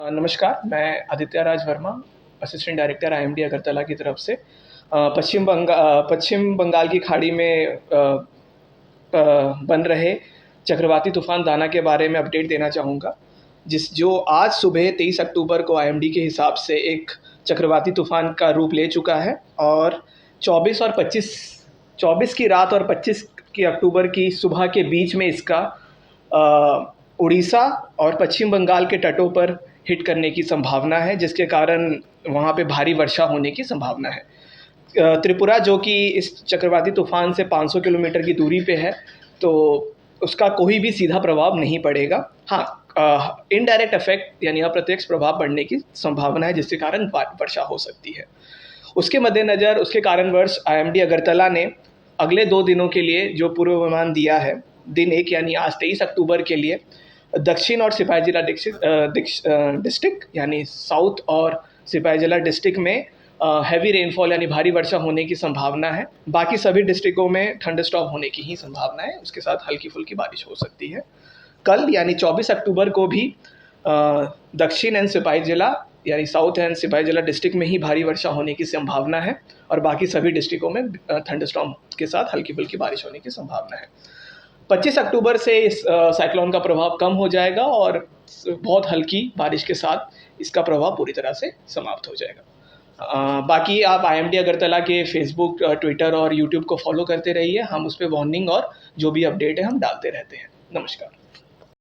नमस्कार, मैं Aditya Raj Verma, assistant director IMD Agartala की तरफ से पश्चिम बंगाल की खाड़ी में बन रहे चक्रवाती तूफान दाना के बारे में अपडेट देना चाहूँगा। जो आज सुबह 23 अक्टूबर को आईएमडी के हिसाब से एक चक्रवाती तूफान का रूप ले चुका है और 24 की रात और 25 की अक्टूबर की सुबह के बीच में इसका उड़ीसा और पश्चिम बंगाल के तटों पर हिट करने की संभावना है, जिसके कारण वहाँ पे भारी वर्षा होने की संभावना है। त्रिपुरा जो कि इस चक्रवाती तूफान से 500 किलोमीटर की दूरी पे है, तो उसका कोई भी सीधा प्रभाव नहीं पड़ेगा। हाँ, इनडायरेक्ट इफेक्ट यानी अप्रत्यक्ष प्रभाव पड़ने की संभावना है, जिसके कारण वर्षा हो सकती है। उसके मद्देनज़र उसके कारणवश आईएमडी अगरतला ने अगले 2 दिनों के लिए जो पूर्वानुमान दिया है, दिन 1 यानी आज 23 अक्टूबर के लिए दक्षिण और सिपाही जिला डिस्ट्रिक्ट यानी साउथ और सिपाही जिला डिस्ट्रिक्ट में हैवी रेनफॉल यानी भारी वर्षा होने की संभावना है। बाकी सभी डिस्ट्रिक्टों में थंडरस्टॉर्म होने की ही संभावना है, उसके साथ हल्की फुल्की बारिश हो सकती है। कल यानी 24 अक्टूबर को भी दक्षिण एंड सिपाही जिला यानी साउथ एंड सिपाही जिला डिस्ट्रिक्ट में ही भारी वर्षा होने की संभावना है और बाकी सभी डिस्ट्रिक्टों में थंडरस्टॉर्म के साथ हल्की फुल्की बारिश होने की संभावना है। 25 अक्टूबर से इस साइक्लोन का प्रभाव कम हो जाएगा और बहुत हल्की बारिश के साथ इसका प्रभाव पूरी तरह से समाप्त हो जाएगा। बाकी आप आईएमडी अगरतला के फेसबुक, ट्विटर और यूट्यूब को फॉलो करते रहिए। हम उस पर वार्निंग और जो भी अपडेट है हम डालते रहते हैं। नमस्कार।